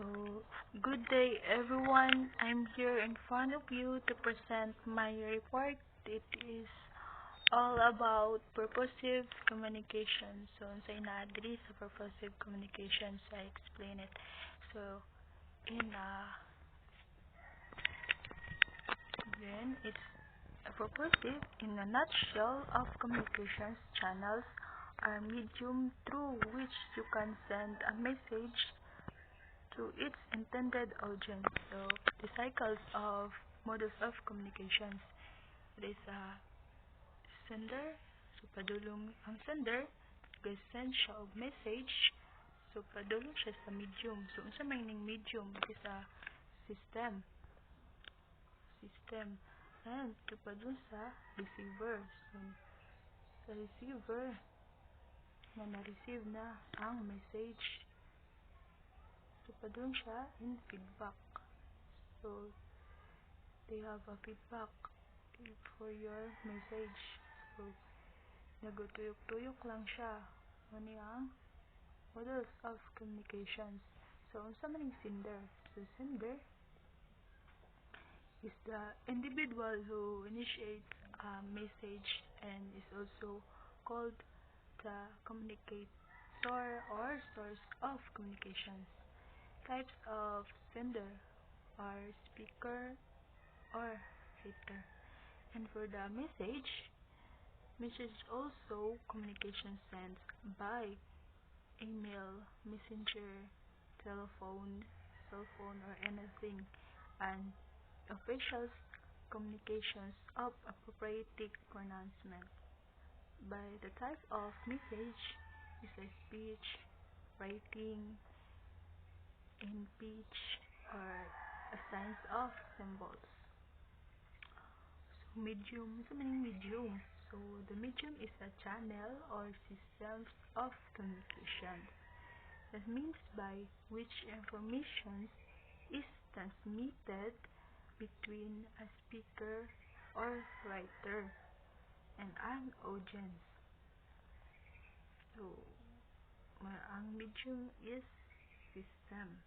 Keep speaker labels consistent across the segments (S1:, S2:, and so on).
S1: So, good day everyone. I'm here in front of you to present my report. It is all about purposive communication. So, unsay na diri sa purposive communication, so I explain it. So, in then it's a purposive in a nutshell of communications channels are medium through which you can send a message to its intended audience. So, the cycles of models of communications. There is a sender. So, padulong ang sender, nag-send siya og message. So, padulong siya sa medium. So, unsa may ning medium? It is a system. And, ito padulong sa receiver. So, sa receiver, na na-receive na ang message. So, padulong siya in feedback. So, they have a feedback for your message. So, nagutuyok-tuyok lang siya. Ano ang models of communications. So, unsa man yung sender? So, sender is the individual who initiates a message and is also called the communicator or source of communications. Types of sender are speaker or writer. And for the message also communication sent by email, messenger, telephone, cell phone, or anything. And official communications of appropriate pronouncement. By the type of message is a speech, writing, in pitch, or a signs of symbols. So, medium. So, meaning medium. So, the medium is a channel or system of communication. That means by which information is transmitted between a speaker or writer and an audience. So, ang medium is system.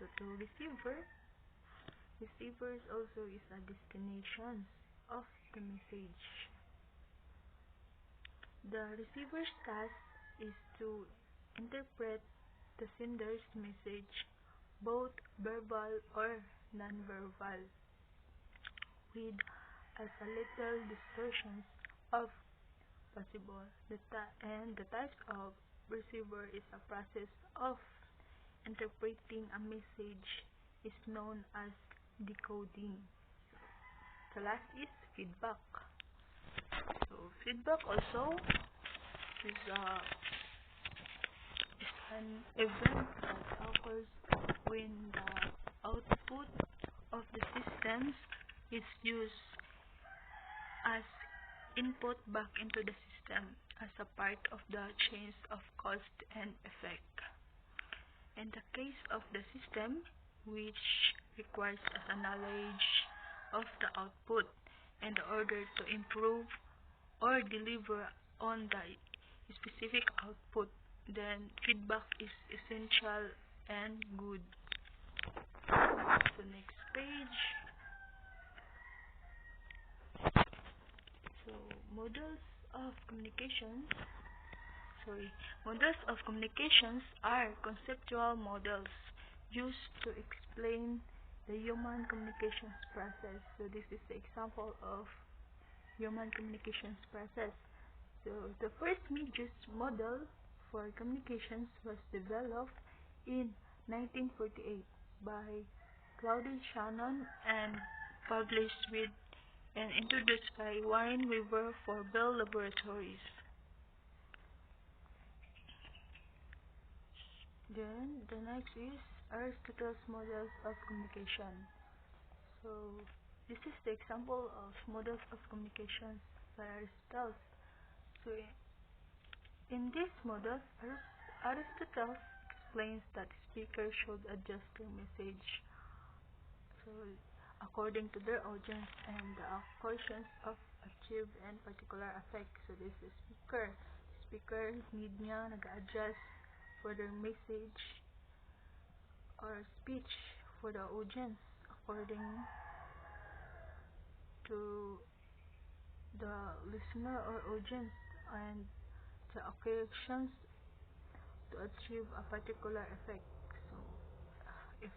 S1: So, to receivers also is a destination of the message. The receiver's task is to interpret the sender's message, both verbal or non-verbal, with as a little distortions of possible. And the types of receiver is a process of interpreting a message is known as decoding. The last is feedback. So, feedback also is an event that occurs when the output of the systems is used as input back into the system as a part of the chains of cause and effect. In the case of the system, which requires a knowledge of the output in order to improve or deliver on the specific output, then feedback is essential and good. So, next page. So, models of communications are conceptual models used to explain the human communications process. So, this is the example of human communications process. So, the first major model for communications was developed in 1948 by Claude Shannon and published with and introduced by Warren Weaver for Bell Laboratories. Then, the next is Aristotle's models of communication. So, this is the example of models of communication by Aristotle. So, in this model, Aristotle explains that speakers should adjust their message so according to their audience and the occasions of achieve and particular effect. So, this is speaker need niya nag-adjust for their message or speech for the audience according to the listener or audience and the occasions to achieve a particular effect. So if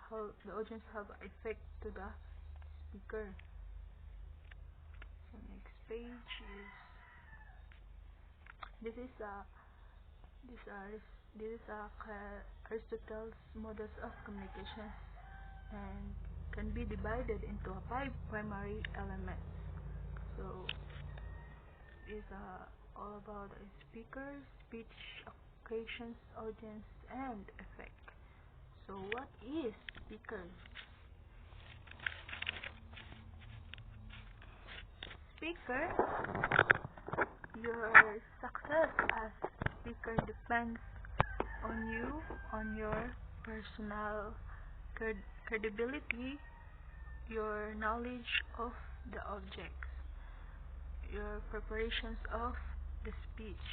S1: how the audience have effect to the speaker. So next page is this is a this are this is a Aristotle's models of communication and can be divided into 5 primary elements. So these are all about a speaker, speech, occasions, audience, and effect. So what is speaker? Speaker, your success as speaker depends on you, on your personal credibility, your knowledge of the objects, your preparations of the speech.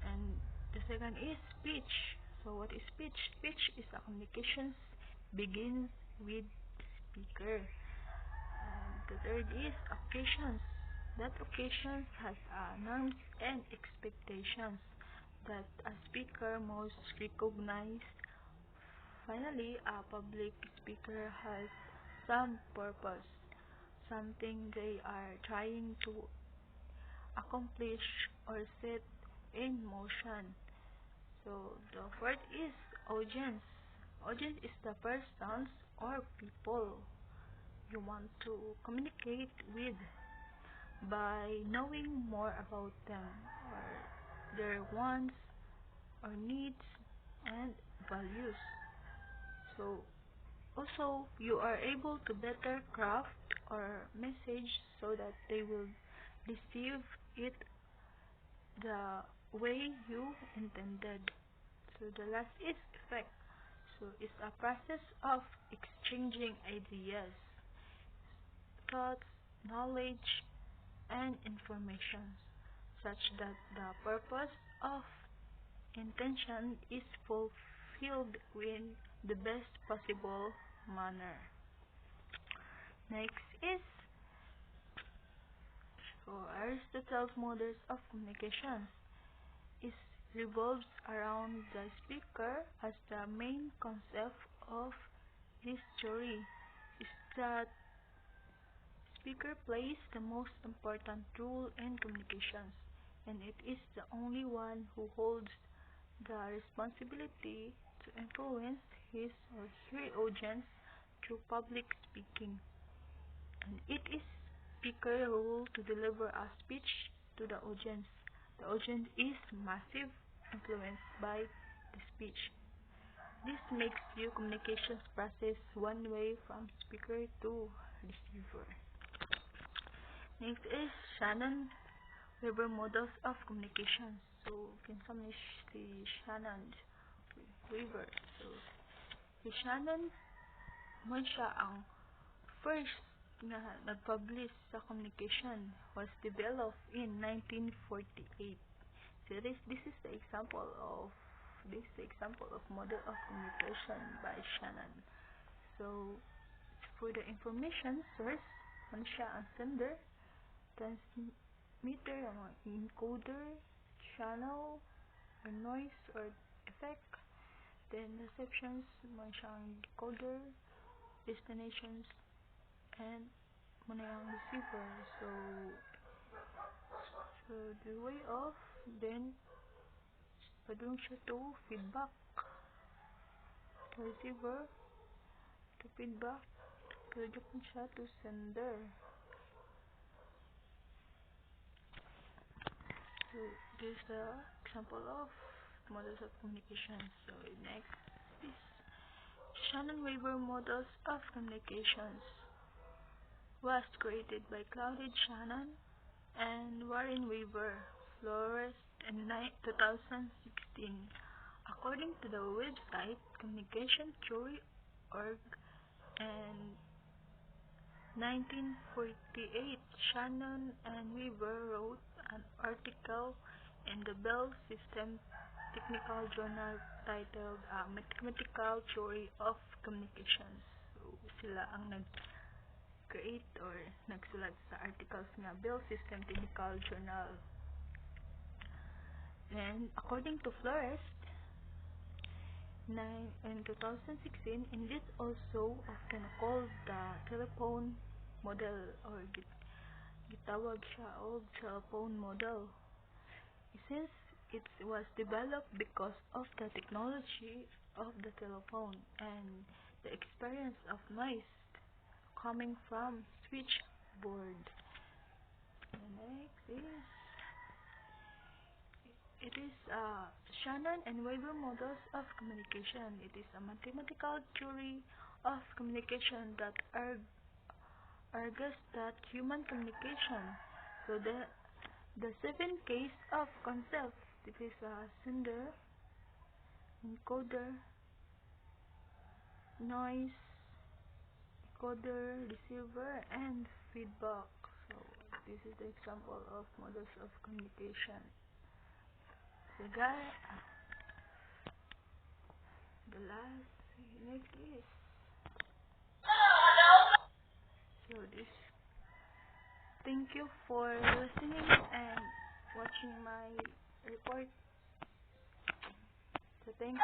S1: And the second is speech. So what is speech? Speech is a communication begins with speaker. And the third is occasions. That occasions has norms and expectations that a speaker must recognize. Finally, a public speaker has some purpose, something they are trying to accomplish or set in motion. So the fourth is audience. Audience is the persons or people you want to communicate with by knowing more about them or their wants or needs and values. So also you are able to better craft or message so that they will receive it the way you intended. So the last is effect. So it's a process of exchanging ideas, thoughts, knowledge, and information such that the purpose of intention is fulfilled in the best possible manner. Next is Aristotle's models of communication. It revolves around the speaker as the main concept of this theory is that speaker plays the most important role in communications, and it is the only one who holds the responsibility to influence his or her audience through public speaking. And it is speaker's role to deliver a speech to the audience. The audience is massive influenced by the speech. This makes your communications process one way from speaker to receiver. Next is Shannon-Weber models of communication. So, kinsa si Shannon-Weber. So, si Shannon man siya ang first na nag-publish sa communication was developed in 1948. So this is the example of model of communication by Shannon. So for the information source, man siya ang sender, transmitter, ang encoder, channel, or noise or effect, then receptions, man siya ang decoder, destinations, and muna yung receiver. So the way of then padung siya to feedback to receiver to feedback padung siya to sender. So this is the example of models of communication. So next is Shannon-Weber models of communications was created by Claudine Shannon and Warren Weaver, Flores, in 2016. According to the website communicationtheory.org, in 1948, Shannon and Weaver wrote an article in the Bell System technical journal titled Mathematical Theory of Communications. So, sila ang nag-create or nagsulat sa articles nga Bell System Technical Journal. And according to Flores, in 2016, and this also often called the telephone model or gitawag siya og cellphone model, since it was developed because of the technology of the telephone and the experience of noise coming from switchboard. The next is it is Shannon and Weber models of communication. It is a mathematical theory of communication that argues that human communication. So the 7 case of concepts. It is a sender, encoder, noise, decoder, receiver, and feedback. So this is the example of models of communication. So the last next is this. Thank you for listening and watching my report. So thanks.